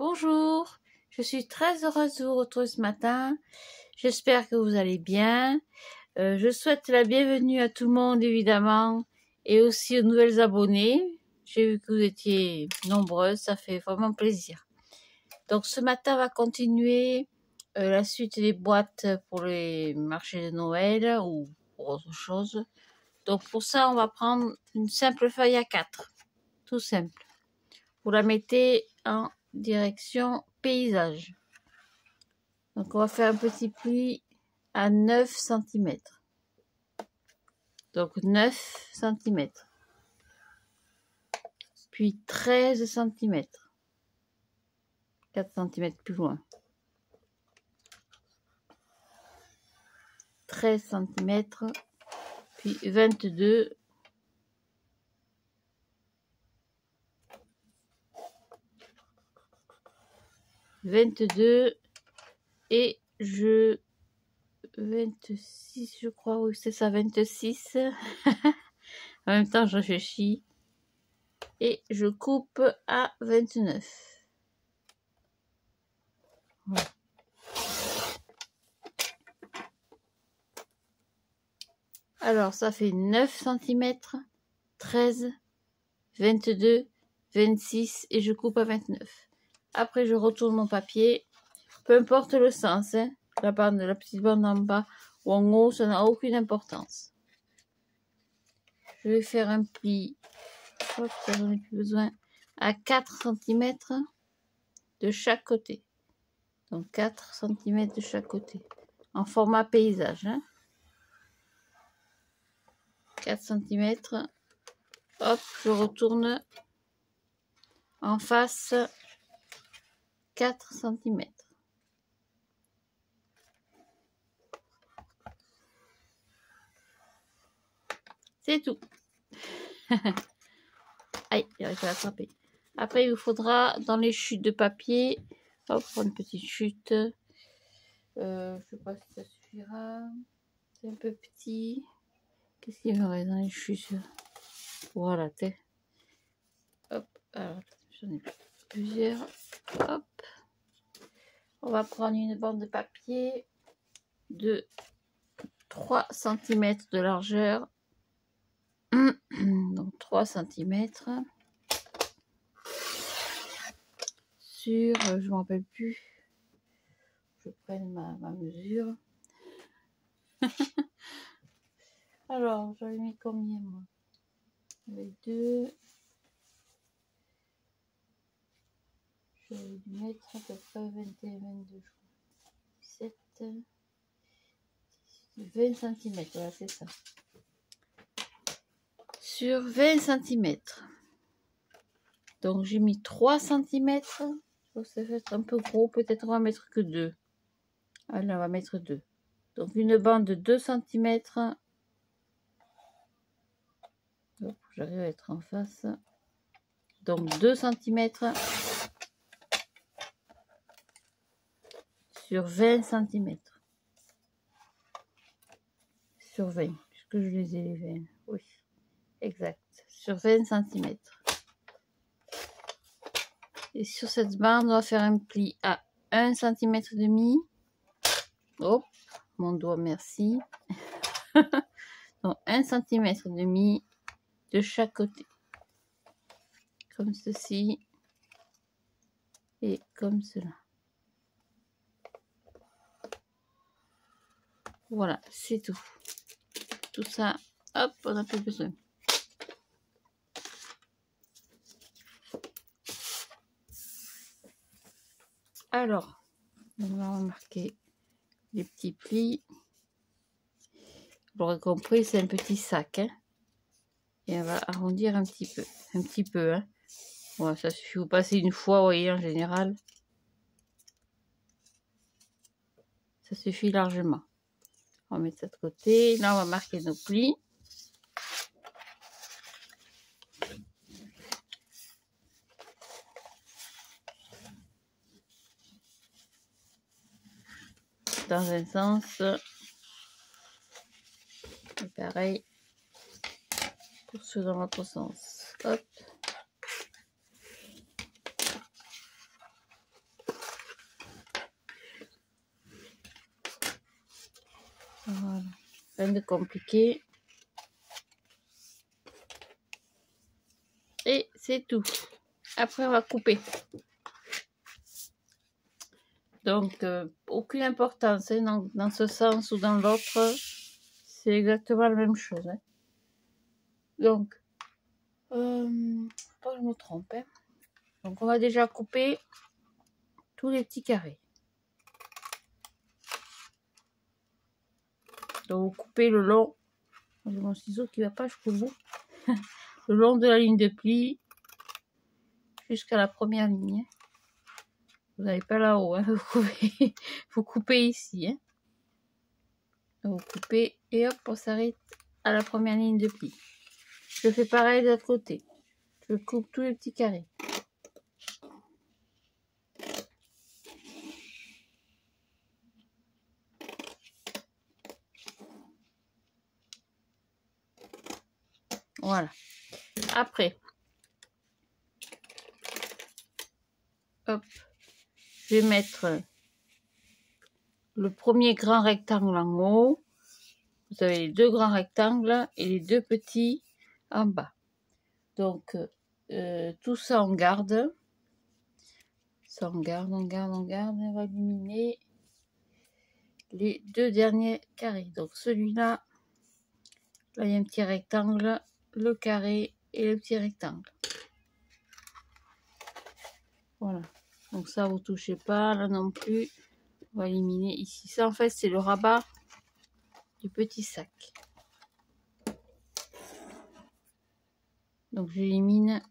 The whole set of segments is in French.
Bonjour, je suis très heureuse de vous retrouver ce matin. J'espère que vous allez bien. Je souhaite la bienvenue à tout le monde évidemment et aussi aux nouvelles abonnés. J'ai vu que vous étiez nombreuses, ça fait vraiment plaisir. Donc ce matin, on va continuer la suite des boîtes pour les marchés de Noël ou pour autre chose. Donc pour ça, on va prendre une simple feuille A4, tout simple. Vous la mettez en direction paysage. Donc on va faire un petit pli à 9 cm. Donc 9 cm. Puis 13 cm. 4 cm plus loin. 13 cm. Puis 22. Et 26, je crois, oui, c'est ça, 26. En même temps, je réfléchis. Et je coupe à 29. Voilà. Alors, ça fait 9 cm, 13, 22, 26 et je coupe à 29. Après, je retourne mon papier. Peu importe le sens, hein, la petite bande en bas ou en haut, ça n'a aucune importance. Je vais faire un pli, hop, ça j'en ai plus besoin, à 4 cm de chaque côté. Donc 4 cm de chaque côté, en format paysage. Hein. 4 cm, hop, je retourne en face 4 cm. C'est tout. Aïe, j'arrive à l'attraper. Après, il vous faudra, dans les chutes de papier, hop, prendre une petite chute. Je sais pas si ça suffira. C'est un peu petit. Qu'est-ce qu'il y aurait dans les chutes? Voilà, t'es. Hop, alors, j'en ai plusieurs. Hop. On va prendre une bande de papier de 3 cm de largeur. Donc 3 cm. Sur, je ne me rappelle plus. Je prenne ma mesure. Alors, j'avais mis combien, moi? J'avais 2. J'avais dû mettre à peu près 21, 22, je crois. 17, 20 cm, voilà, c'est ça. Sur 20 cm. Donc, j'ai mis 3 cm. Ça va être un peu gros, peut-être on va mettre que 2. Allez, on va mettre 2. Donc, une bande de 2 cm. J'arrive à être en face. Donc 2 cm sur 20 cm. Sur 20. Est-ce que je les ai les 20? Oui, exact. Sur 20 cm. Et sur cette bande, on va faire un pli à 1 cm demi. Hop, mon doigt, merci. Donc 1 cm demi de chaque côté. Comme ceci. Et comme cela. Voilà, c'est tout. Tout ça, hop, on n'a plus besoin. Alors, on va remarquer les petits plis. Vous l'aurez compris, c'est un petit sac. Hein. Et on va arrondir un petit peu. Un petit peu. Hein. Voilà, ça suffit. Vous passez une fois, vous voyez, en général. Ça suffit largement. On va mettre ça de côté. Là, on va marquer nos plis. Dans un sens. Et pareil. Pour ceux dans l'autre sens. Hop. Voilà. Rien de compliqué. Et c'est tout. Après, on va couper. Donc, aucune importance hein, dans ce sens ou dans l'autre. C'est exactement la même chose. Hein. Donc, pas que je me trompe. Hein. Donc, on va déjà couper tous les petits carrés. Donc, vous coupez le long. J'ai mon ciseau qui va pas jusqu'au bout. Le long de la ligne de pli jusqu'à la première ligne. Vous n'allez pas là-haut. Hein. Vous coupez ici. Hein. Vous coupez et hop, on s'arrête à la première ligne de pli. Je fais pareil de l'autre côté. Je coupe tous les petits carrés. Voilà. Après, hop, je vais mettre le premier grand rectangle en haut. Vous avez les deux grands rectangles et les deux petits en bas. Donc, tout ça, on garde. Ça, on garde. On va éliminer les deux derniers carrés. Donc, celui-là, là, il y a un petit rectangle, le carré et le petit rectangle. Voilà. Donc, ça, vous touchez pas. Là non plus. On va éliminer ici. Ça, en fait, c'est le rabat du petit sac. Donc, j'élimine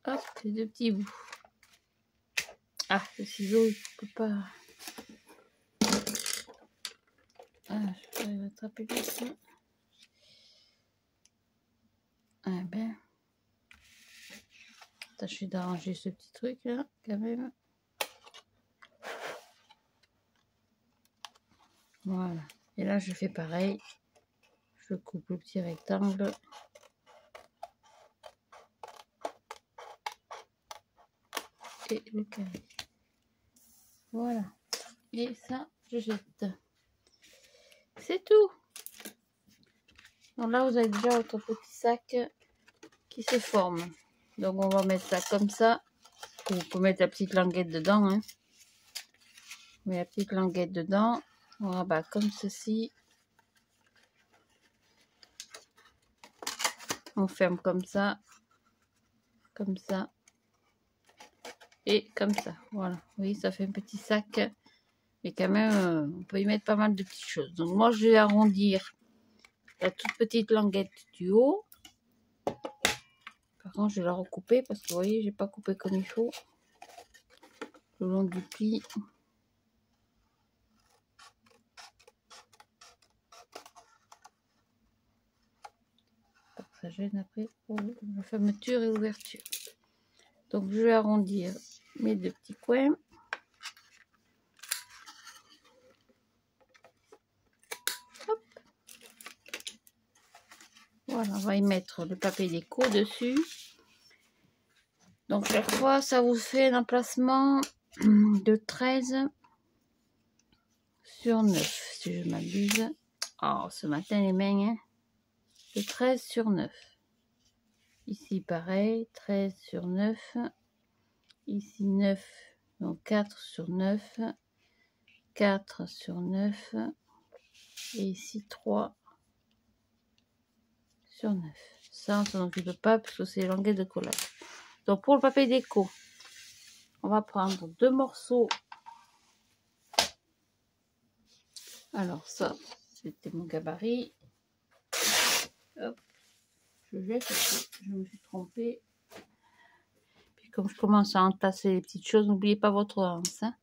hop, les deux petits bouts. Ah, le ciseau, il peut pas. Ah, je vais attraper comme ça. Ah ben. Tâchez d'arranger ce petit truc là, quand même. Voilà. Et là, je fais pareil. Je coupe le petit rectangle. Et le carré. Voilà. Et ça, je jette. C'est tout. Donc là, vous avez déjà votre petit sac qui se forme. Donc, on va mettre ça comme ça. Vous pouvez mettre la petite languette dedans. Hein. On met la petite languette dedans. On rabat comme ceci. On ferme comme ça. Comme ça. Et comme ça. Voilà. Oui, ça fait un petit sac. Mais quand même, on peut y mettre pas mal de petites choses. Donc, moi, je vais arrondir la toute petite languette du haut. Par contre, je vais la recouper parce que vous voyez, j'ai pas coupé comme il faut. Le long du pli. Ça gêne après pour la fermeture et ouverture. Donc, je vais arrondir mes deux petits coins. Hop. Voilà, on va y mettre le papier déco dessus. Donc, chaque fois, ça vous fait un emplacement de 13 sur 9, si je m'abuse. Oh, ce matin, les mains, hein, de 13 sur 9. Ici, pareil, 13 sur 9. Ici, 9, donc 4 sur 9. 4 sur 9. Et ici, 3 sur 9. Ça, on s'en occupe pas parce que c'est languette de collage. Donc, pour le papier déco, on va prendre deux morceaux. Alors, ça, c'était mon gabarit. Hop, je jette parce que je me suis trompée. Puis, comme je commence à entasser les petites choses, n'oubliez pas votre anse. Hein.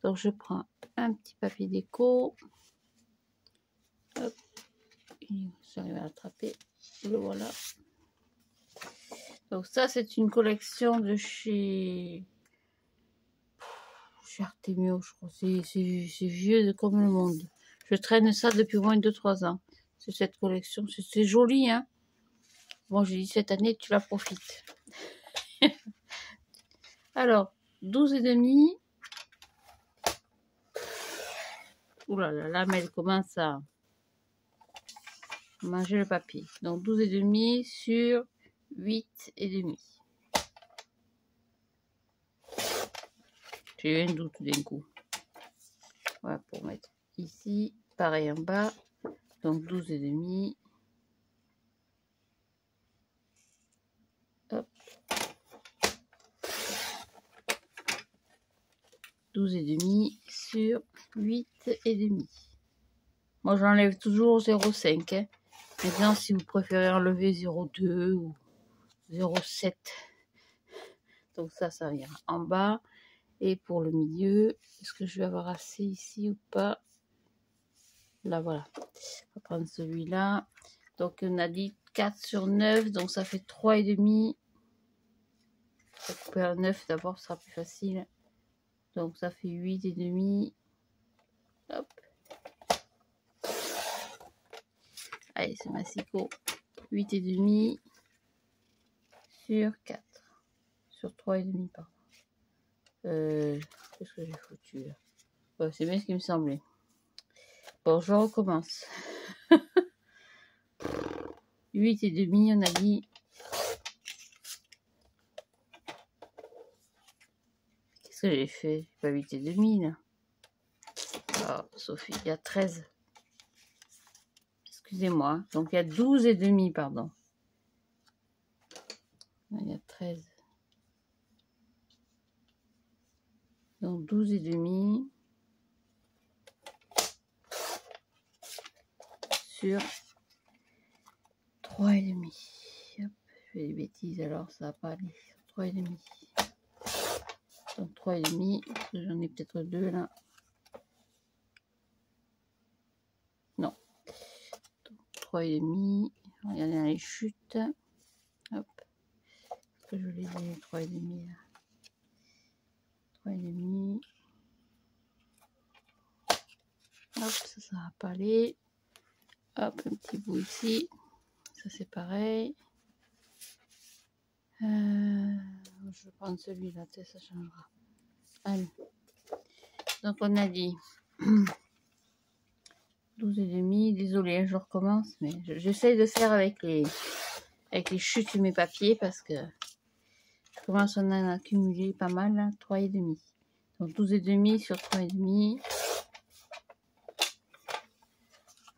Donc, je prends un petit papier déco. Hop, j'arrive à l'attraper. Le voilà. Donc, ça, c'est une collection de chez Artemio, je crois. C'est vieux comme le monde. Je traîne ça depuis au moins 2-3 ans. C'est cette collection. C'est joli, hein. Bon, j'ai dit cette année, tu la profites. Alors, 12,5. Ouh là là, là, mais elle commence à manger le papier. Donc 12,5 sur 8,5. J'ai eu un doute d'un coup. Voilà, pour mettre ici. Pareil en bas. Donc 12,5. Hop. 12,5 sur 8,5. Moi, j'enlève toujours 0,5. Hein. Maintenant, si vous préférez enlever 0,2 ou 0,7. Donc ça ira en bas. Et pour le milieu, est-ce que je vais avoir assez ici ou pas? Là, voilà. On va prendre celui-là. Donc, on a dit 4 sur 9. Donc, ça fait 3,5. Je vais couper un 9 d'abord, ce sera plus facile. Donc, ça fait 8,5. Hop. Allez, c'est massicot. 8,5 sur 4. Sur 3,5, pardon. Qu'est-ce que j'ai foutu là? Ouais, c'est bien ce qui me semblait. Bon, je recommence. 8,5, on a dit. Qu'est-ce que j'ai fait? Pas 8,5 là. Oh, Sophie, il y a 13. Excusez-moi. Donc il y a 12,5, pardon. Il y a 13. Donc 12,5 sur 3,5. Hop, je fais des bêtises alors, ça va pas aller. 3,5. Donc 3,5. J'en ai peut-être 2 là. Non. 3,5. Regardez dans les chutes. Hop. Est-ce que je les ai 3,5 là? 3,5. Hop, ça va pas aller. Hop, un petit bout ici. Ça c'est pareil. Je vais prendre celui-là, ça changera. Allez. Donc on a dit 12,5. Désolée, je recommence, mais j'essaye de faire avec les chutes de mes papiers parce que je commence à en accumuler pas mal là. 3,5. Donc 12,5 sur 3,5.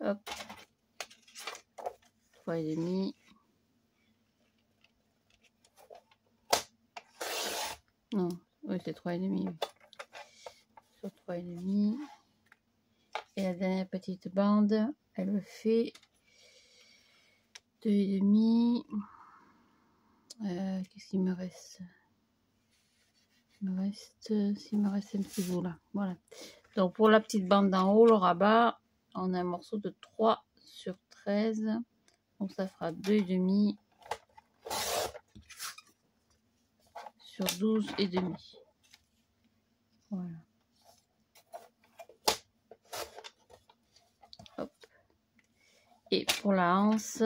Hop. 3,5. Non, oui, c'est 3,5. Oui. Sur 3,5. Et la dernière petite bande, elle fait 2,5. Qu'est-ce qu'il me reste? S'il me reste un petit bout là. Voilà. Donc pour la petite bande d'en haut, le rabat, on a un morceau de 3 sur 13. Donc ça fera 2,5 sur 12,5. Voilà. Hop. Et pour la hanse,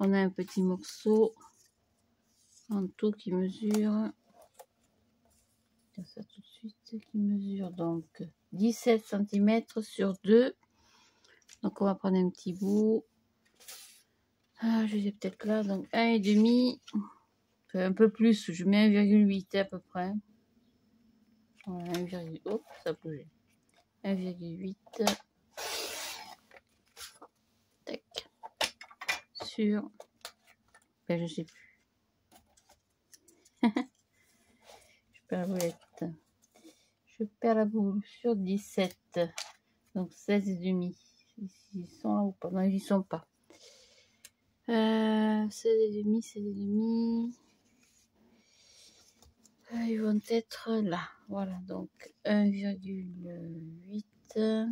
on a un petit morceau en tout qui mesure, ça tout de suite, qui mesure donc 17 cm sur 2. Donc on va prendre un petit bout. Ah, je les ai peut-être là, donc 1,5. Enfin, un peu plus, je mets 1,8 à peu près. Voilà, 1,8. Oh, ça bougeait. 1,8. Tac. Sur. Ben, je sais plus. Je perds la boulette. Je perds la boule sur 17. Donc 16,5. Ils sont là ou pas? Non, ils y sont pas. 16,5, 16,5. Ils vont être là. Voilà, donc 1,8.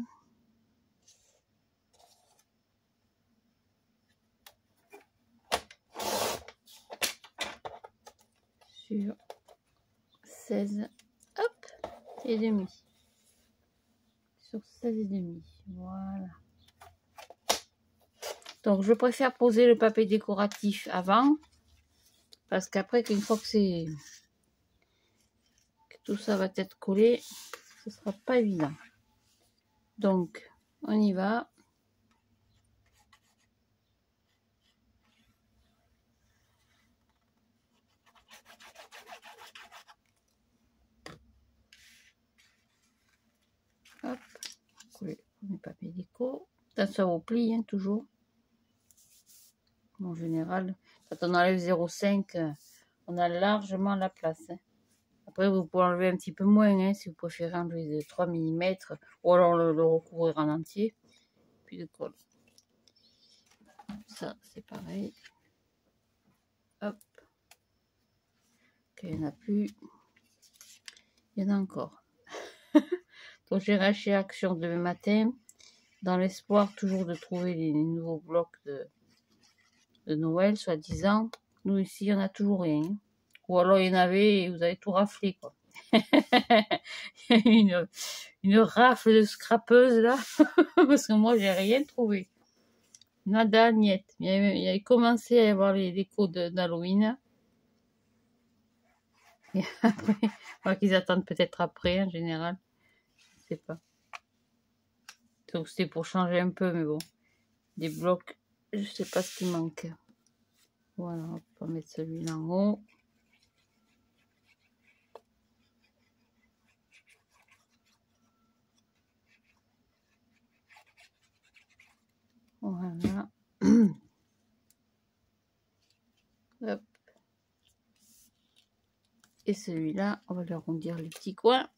Sur 16. Hop. Et demi. Sur 16,5. Voilà. Donc, je préfère poser le papier décoratif avant. Parce qu'après, une fois que tout ça va être collé, ce sera pas évident. Donc, on y va. Hop, coller mes papiers déco. Ça au pli, hein, toujours. En général, quand on enlève 0,5, on a largement la place. Hein. Après, vous pouvez enlever un petit peu moins, hein, si vous préférez enlever de 3 mm, ou alors le recouvrir en entier. Puis de colle. Ça, c'est pareil. Hop. Ok, il n'y en a plus. Il y en a encore. Donc, j'ai racheté Action demain matin, dans l'espoir toujours de trouver les nouveaux blocs de Noël, soi-disant. Nous, ici, on n'a toujours rien. Ou alors, il y en avait et vous avez tout raflé, quoi. Il y a une rafle de scrapeuse, là. Parce que moi, j'ai rien trouvé. Nada, niet. Il y avait commencé à y avoir les décos d'Halloween. Et après, alors qu'ils attendent peut-être après, en général. Je sais pas. Donc, c'était pour changer un peu, mais bon. Des blocs, je sais pas ce qui manque. Voilà, on va mettre celui-là en haut. Voilà. Hop. Et celui-là, on va lui arrondir les petits coins.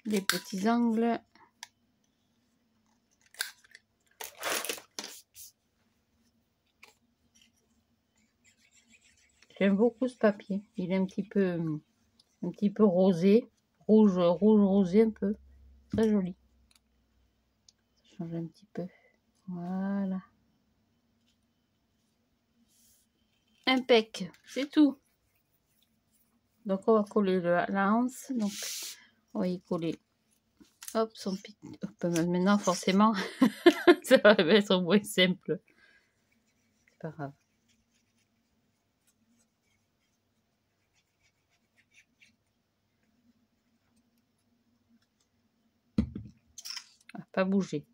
Les petits angles. J'aime beaucoup ce papier. Il est un petit peu rosé. Rouge rosé un peu. Très joli. Ça change un petit peu. Voilà. Impec. C'est tout. Donc, on va coller la hanse. Donc, on va y coller. Hop, son pic. Maintenant, forcément, ça va être moins simple. C'est pas grave. Pas bouger.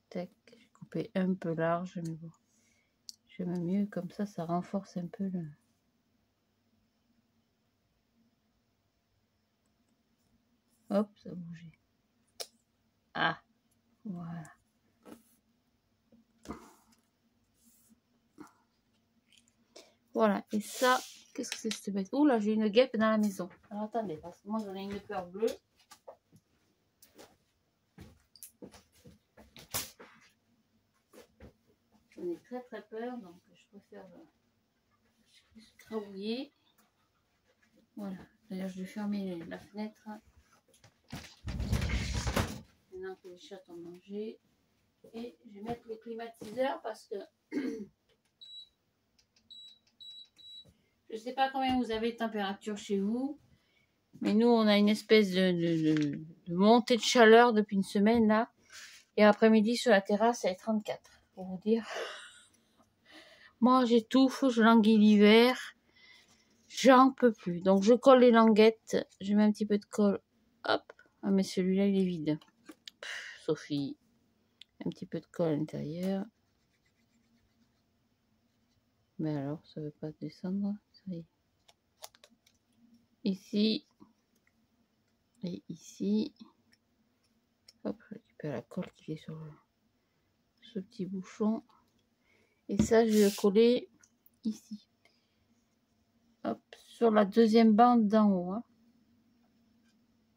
Tac, j'ai coupé un peu large, mais bon. J'aime mieux comme ça renforce un peu le... Hop, ça a bougé. Ah, voilà. Voilà, et ça, qu'est-ce que c'est cette bête? Oh là, j'ai une guêpe dans la maison. Alors attendez, parce que moi j'en ai une peur bleue. J'en ai très peur, donc je préfère crabouiller. Voilà, d'ailleurs je vais fermer la fenêtre. Maintenant que les chats ont mangé. Et je vais mettre le climatiseur parce que je ne sais pas combien vous avez de température chez vous. Mais nous, on a une espèce de montée de chaleur depuis une semaine là. Et après-midi sur la terrasse, elle est 34. Pour vous dire. Moi, j'étouffe, je languis l'hiver. J'en peux plus. Donc, je colle les languettes. Je mets un petit peu de colle. Hop. Ah, mais celui-là, il est vide. Sophie. Un petit peu de colle à l'intérieur. Mais alors, ça ne veut pas descendre. Ça y est. Ici. Et ici. Hop, je récupère la colle qui est sur ce petit bouchon. Et ça, je vais le coller ici. Hop, sur la deuxième bande d'en haut. Hein.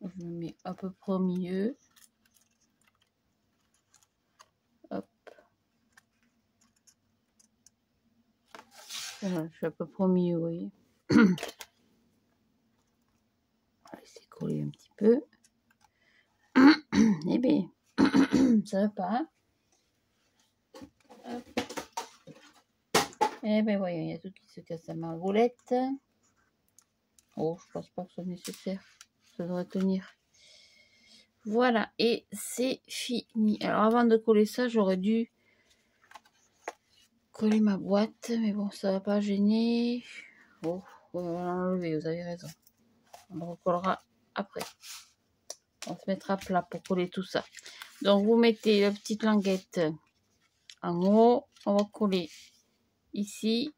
Je me mets à peu près au milieu. Hop. Voilà, je suis à peu près au milieu, vous voyez. On va laisser coller un petit peu. Eh bien, ça va pas. Hein. Eh bien, voyons, il y a tout qui se casse à ma roulette. Oh, je pense pas que ce soit nécessaire. Ça devrait tenir. Voilà, et c'est fini. Alors, avant de coller ça, j'aurais dû coller ma boîte. Mais bon, ça va pas gêner. Oh, on va l'enlever, vous avez raison. On le recollera après. On se mettra à plat pour coller tout ça. Donc vous mettez la petite languette en haut. On va coller ici.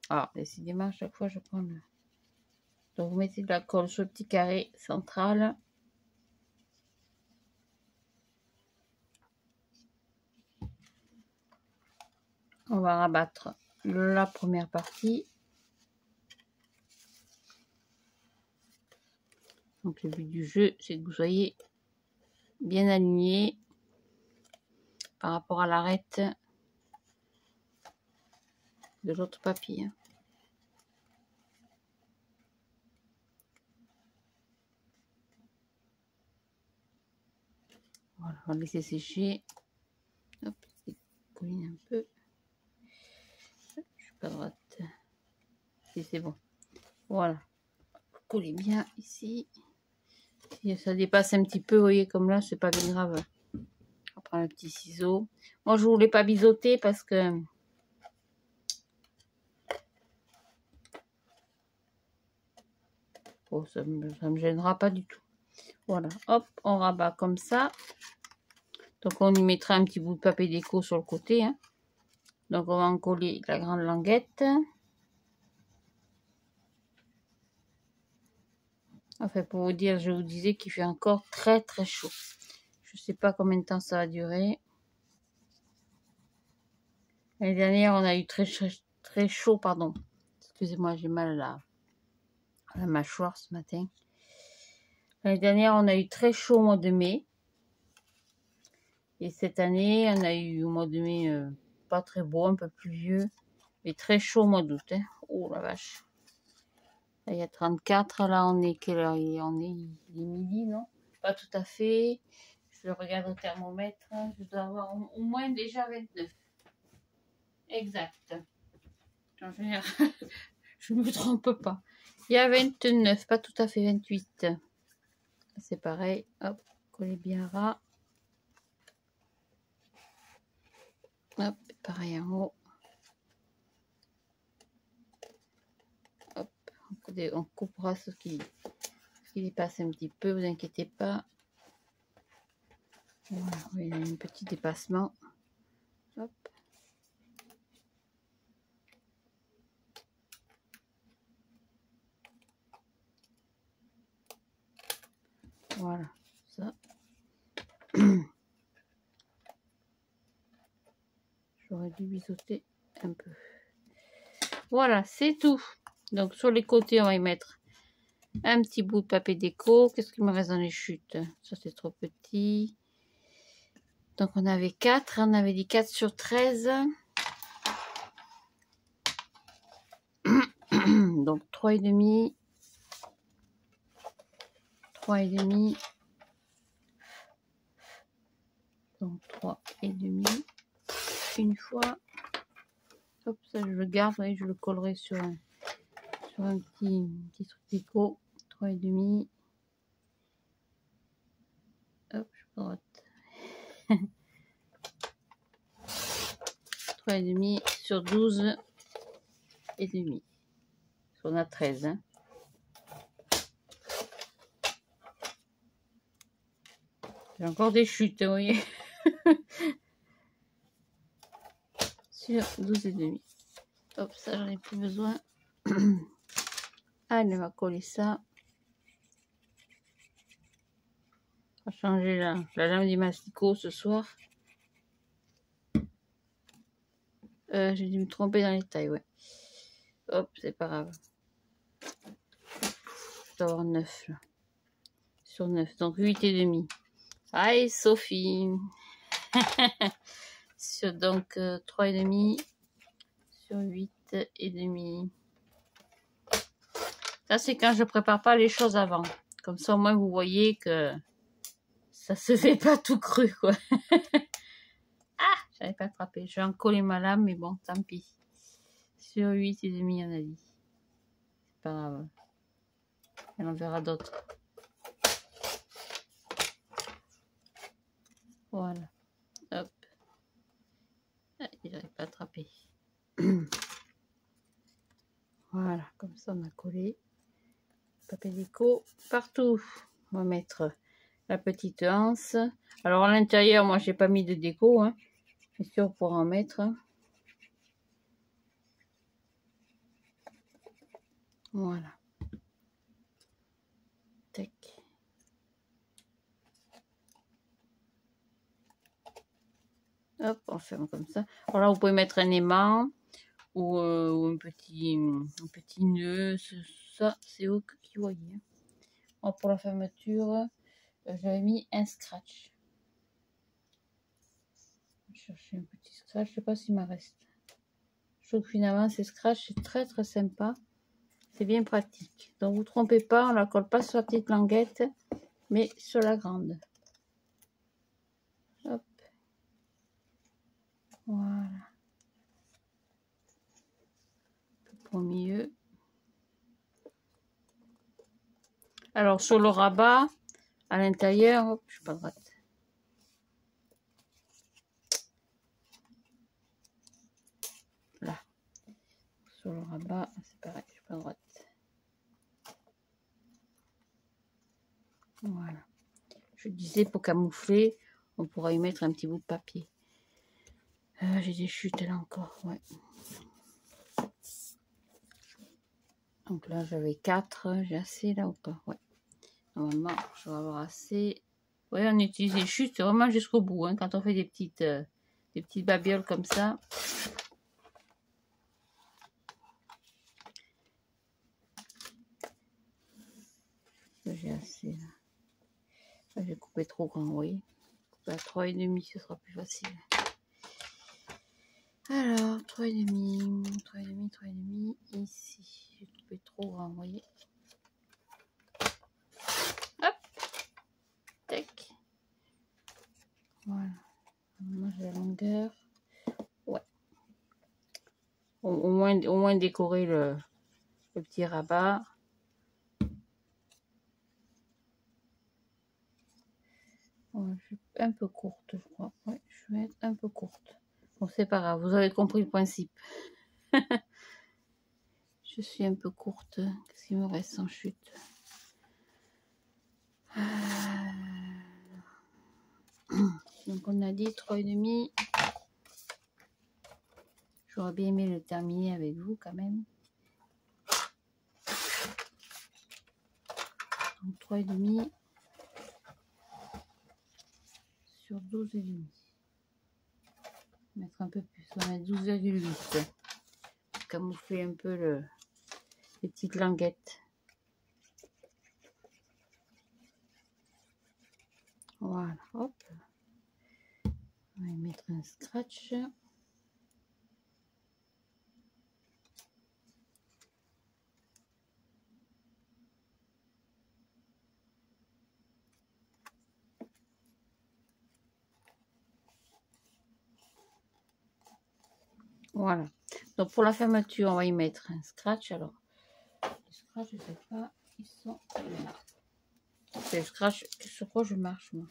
Ah, décidément, à chaque fois je prends le... Donc vous mettez de la colle sur le petit carré central. On va rabattre la première partie. Donc le but du jeu, c'est que vous soyez bien aligné par rapport à l'arête de l'autre papier. Voilà, on va laisser sécher. Hop, coller un peu. Je suis pas droite. Si c'est bon. Voilà. Collez bien ici. Si ça dépasse un petit peu, vous voyez, comme là, c'est pas bien grave. On prend le petit ciseau. Moi, je voulais pas biseauter parce que oh, ça me gênera pas du tout. Voilà, hop, on rabat comme ça. Donc, on y mettra un petit bout de papier déco sur le côté. Hein. Donc, on va en coller la grande languette. Enfin, pour vous dire, je vous disais qu'il fait encore très très chaud. Je sais pas combien de temps ça va durer. L'année dernière, on a eu très chaud, pardon. Excusez-moi, j'ai mal à la mâchoire ce matin. L'année dernière, on a eu très chaud au mois de mai. Et cette année, on a eu au mois de mai pas très beau, un peu pluvieux. Mais très chaud au mois d'août. Hein. Oh la vache. Là, il y a 34. Là, on est quelle heure? Il est midi, non? Pas tout à fait. Je regarde au thermomètre. Je dois avoir au moins déjà 29. Exact. En général, je ne me trompe pas. Il y a 29, pas tout à fait 28. C'est pareil. Hop, collez bien ras. Hop, pareil en haut. Hop, on coupera ce qui dépasse un petit peu, vous inquiétez pas. Voilà, il y a un petit dépassement. Hop. Voilà, ça. J'aurais dû biseauter un peu. Voilà, c'est tout. Donc sur les côtés, on va y mettre un petit bout de papier déco. Qu'est-ce qu'il me reste dans les chutes? Ça, c'est trop petit. Donc on avait 4. On avait dit 4 sur 13. Donc 3,5. 3,5. Donc 3,5. Une fois. Hop, ça je le garde. Oui, je le collerai sur un petit truc déco. 3,5. Hop, je droite. 3,5 sur 12,5. On a 13. Hein. J'ai encore des chutes, vous voyez. Sur 12,5. Hop, ça j'en ai plus besoin. Allez, on va coller ça. On va changer la lame du masticot ce soir. J'ai dû me tromper dans les tailles, ouais. Hop, c'est pas grave. Je dois avoir 9 là. Sur 9, donc 8,5. Aïe, Sophie. Sur donc 3,5 sur 8,5. Ça, c'est quand je prépare pas les choses avant. Comme ça, au moins, vous voyez que ça se fait pas tout cru, quoi. Ah, j'avais pas attrapé. Je vais en coller ma lame, mais bon, tant pis. Sur 8,5, on a dit. C'est pas grave. Et on verra d'autres. Voilà. Hop. Ah, il n'arrive pas à attraper. Voilà, comme ça, on a collé. papier déco partout. On va mettre la petite anse. Alors à l'intérieur, moi j'ai pas mis de déco, hein. Bien sûr, on pourra en mettre. Voilà. Tac. Hop, on ferme comme ça. Alors là, vous pouvez mettre un aimant ou un petit nœud. Ça, c'est vous qui voyez. Alors, pour la fermeture, j'avais mis un scratch. Je vais chercher un petit scratch. Je sais pas s'il m'en reste. Je trouve que finalement, ces scratchs, c'est très très sympa. C'est bien pratique. Donc, vous ne trompez pas, on ne la colle pas sur la petite languette, mais sur la grande. Hop. Voilà. Au milieu. Alors, sur le rabat, à l'intérieur, hop, je suis pas droite. Là. Sur le rabat, c'est pareil, je suis pas droite. Voilà. Je disais, pour camoufler, on pourra y mettre un petit bout de papier. J'ai des chutes là encore, ouais. Donc là, j'avais 4. J'ai assez là ou pas? Ouais. Normalement, je vais avoir assez. Oui, on utilise les chutes vraiment jusqu'au bout. Hein, quand on fait des petites babioles comme ça. J'ai assez là. Là, j'ai coupé trop grand, oui. À 3,5, ce sera plus facile. Alors, 3,5, 3,5, 3,5. Ici, j'ai coupé trop grand, vous voyez. Hop. Tac. Voilà. Moi, j'ai la longueur. Ouais. Au moins décorer le petit rabat. Ouais, je suis un peu courte, je crois. Ouais, je vais être un peu courte. Bon, c'est pas grave, vous avez compris le principe. Je suis un peu courte. Qu'est-ce qu'il me reste en chute? Donc, on a dit 3,5. J'aurais bien aimé le terminer avec vous quand même. Donc 3,5 sur 12,5. Mettre un peu plus, on va mettre 12,8. Camoufler un peu les petites languettes. Voilà, hop. On va y mettre un scratch. Voilà. Donc pour la fermeture, on va y mettre un scratch. Alors, les scratch, je sais pas, ils sont là. C'est le scratch sur quoi je marche, moi.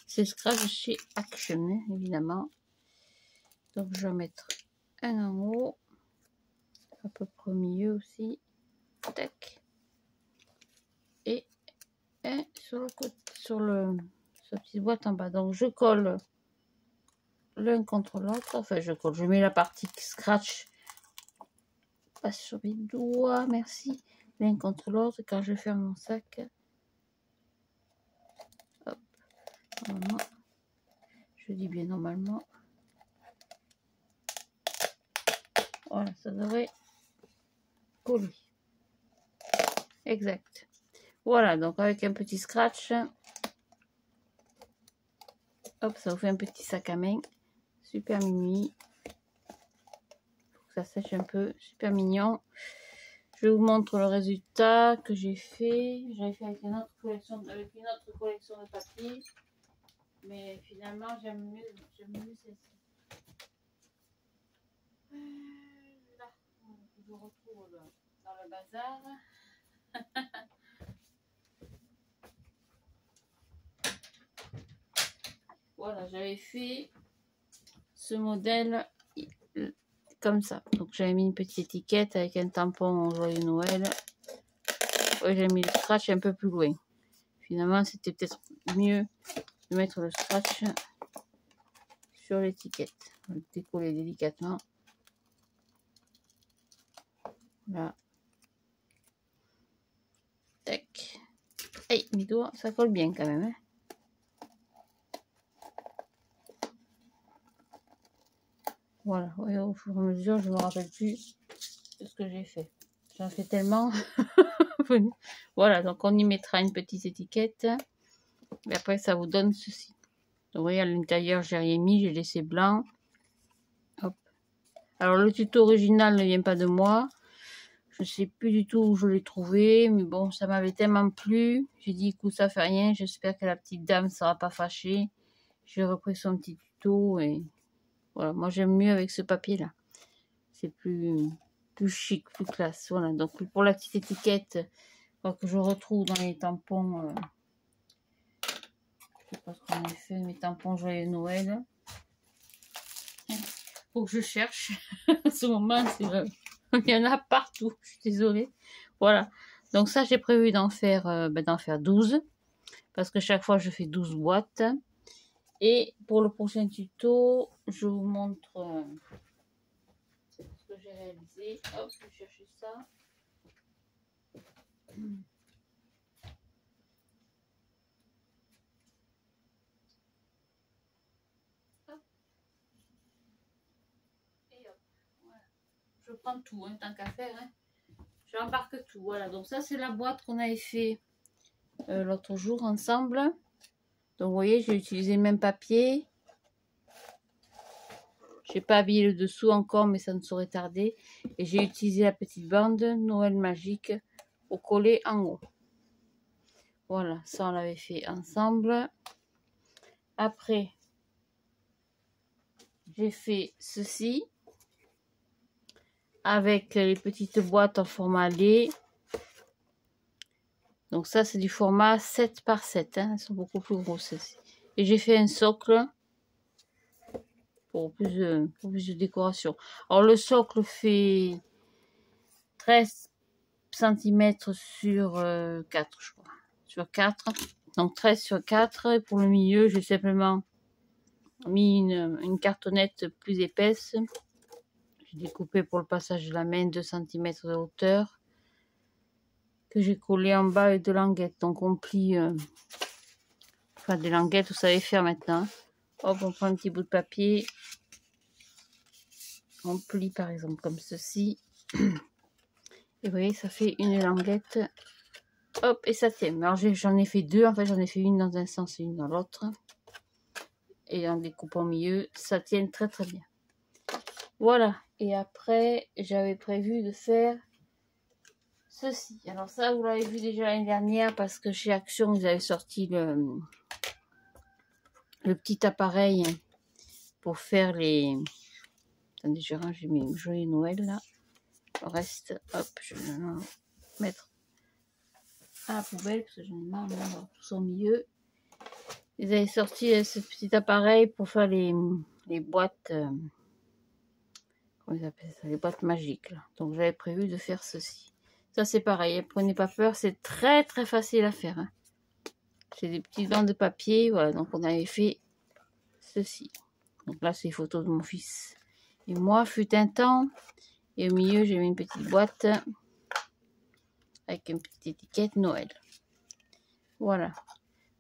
C'est le scratch chez Action, évidemment. Donc je vais mettre un en haut, à peu près au milieu aussi. Tac. Et un sur le côté, sur la petite boîte en bas. Donc je colle l'un contre l'autre. Enfin, je mets la partie scratch pas sur mes doigts, merci. L'un contre l'autre. Quand je ferme mon sac, hop, normalement, je dis bien normalement. Voilà, ça devrait coller. Exact. Voilà, donc avec un petit scratch, hop, ça vous fait un petit sac à main. Super mini. Ça sèche un peu, super mignon. Je vous montre le résultat que j'ai fait. J'avais fait avec une autre collection de papier, mais finalement j'aime mieux celle-ci. Là, je vous retrouve dans le bazar. Voilà, j'avais fait ce modèle comme ça. Donc j'avais mis une petite étiquette avec un tampon Joyeux Noël. Ouais, j'ai mis le scratch un peu plus loin. Finalement, c'était peut-être mieux de mettre le scratch sur l'étiquette. On va le décoller délicatement. Là. Tac. Hey, mes doigts, ça colle bien quand même. Hein. Voilà, ouais, au fur et à mesure, je me rappelle plus de ce que j'ai fait. J'en fais tellement. Voilà, donc on y mettra une petite étiquette. Et après, ça vous donne ceci. Donc, vous voyez, à l'intérieur, j'ai rien mis, j'ai laissé blanc. Hop. Alors, le tuto original ne vient pas de moi. Je sais plus du tout où je l'ai trouvé, mais bon, ça m'avait tellement plu. J'ai dit, écoute, ça fait rien. J'espère que la petite dame ne sera pas fâchée. J'ai repris son petit tuto et voilà. Moi, j'aime mieux avec ce papier-là. C'est plus chic, plus classe. Voilà. Donc, pour la petite étiquette que je retrouve dans les tampons, je sais pas ce qu'on a fait, mes tampons Joyeux Noël. Faut que je cherche. À ce moment, c'est vrai. Il y en a partout. Je suis désolée. Voilà. Donc ça, j'ai prévu d'en faire 12. Parce que chaque fois, je fais 12 boîtes. Et pour le prochain tuto, je vous montre ce que j'ai réalisé. Hop, je vais chercher ça. Hop. Et hop. Voilà. Je prends tout, hein, tant qu'à faire. Hein. J'embarque tout. Voilà. Donc ça, c'est la boîte qu'on avait fait l'autre jour ensemble. Donc vous voyez, j'ai utilisé le même papier. J'ai pas habillé le dessous encore, mais ça ne saurait tarder. Et j'ai utilisé la petite bande Noël magique au collet en haut. Voilà, ça on l'avait fait ensemble. Après, j'ai fait ceci avec les petites boîtes en format lait. Donc ça, c'est du format 7 par 7. Hein. Elles sont beaucoup plus grosses. Et j'ai fait un socle pour plus de décoration. Alors le socle fait 13 cm sur 4, je crois. Sur 4. Donc 13 sur 4. Et pour le milieu, j'ai simplement mis une cartonnette plus épaisse. J'ai découpé pour le passage de la main 2 cm de hauteur. Que j'ai collé en bas avec de languettes. Donc on plie... enfin des languettes, vous savez faire maintenant. Hop, on prend un petit bout de papier. On plie par exemple comme ceci. Et vous voyez, ça fait une languette. Hop, et ça tient. Alors j'en ai fait deux. En fait, j'en ai fait une dans un sens et une dans l'autre. Et en découpant au milieu, ça tient très très bien. Voilà. Et après, j'avais prévu de faire ceci. Alors ça, vous l'avez vu déjà l'année dernière parce que chez Action, ils avaient sorti le petit appareil pour faire les... Attendez, je range mes joyeux Noël là. Le reste, hop, je vais le mettre à la poubelle parce que j'en ai marre d'avoir tout ça au milieu. Ils avaient sorti ce petit appareil pour faire les boîtes... comment ils appellent ça? Les boîtes magiques là. Donc j'avais prévu de faire ceci. Ça c'est pareil, prenez pas peur, c'est très très facile à faire. Hein. J'ai des petits bancs de papier, voilà, donc on avait fait ceci. Donc là c'est une photo de mon fils. Et moi, fut un temps, et au milieu j'ai mis une petite boîte avec une petite étiquette Noël. Voilà.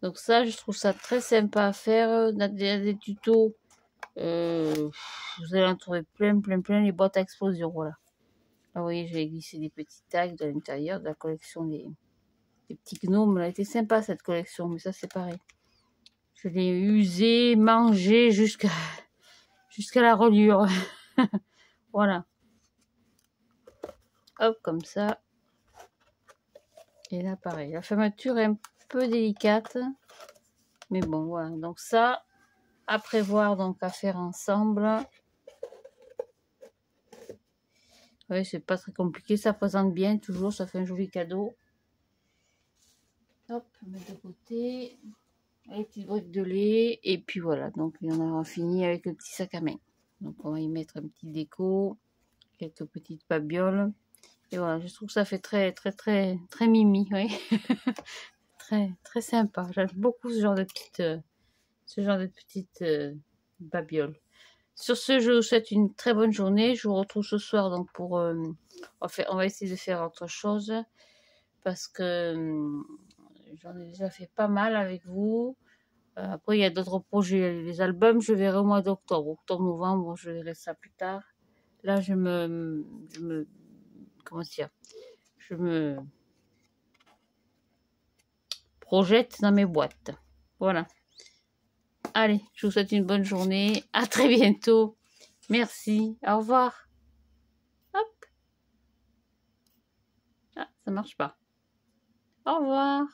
Donc ça, je trouve ça très sympa à faire. Dans des tutos, vous allez en trouver plein, les boîtes à explosion, voilà. Là, vous voyez, j'ai glissé des petits tags de l'intérieur de la collection des petits gnomes. Elle était sympa cette collection, mais ça c'est pareil. Je l'ai usé, mangé jusqu'à la reliure. Voilà. Hop, comme ça. Et là, pareil. La fermeture est un peu délicate. Mais bon, voilà. Donc ça, à prévoir, donc à faire ensemble. Oui, c'est pas très compliqué. Ça présente bien, toujours. Ça fait un joli cadeau. Hop, mettre de côté. Les petites briques de lait. Et puis voilà. Donc, on aura fini avec le petit sac à main. Donc, on va y mettre un petit déco. Quelques petites babioles. Et voilà, je trouve que ça fait très mimi, oui. Très sympa. J'aime beaucoup ce genre de petite babiole. Sur ce, je vous souhaite une très bonne journée. Je vous retrouve ce soir donc pour on va essayer de faire autre chose parce que j'en ai déjà fait pas mal avec vous. Après, il y a d'autres projets, les albums, je verrai au mois d'octobre, octobre-novembre, je verrai ça plus tard. Là, comment dire, je me projette dans mes boîtes. Voilà. Allez, je vous souhaite une bonne journée. À très bientôt. Merci. Au revoir. Hop. Ah, ça marche pas. Au revoir.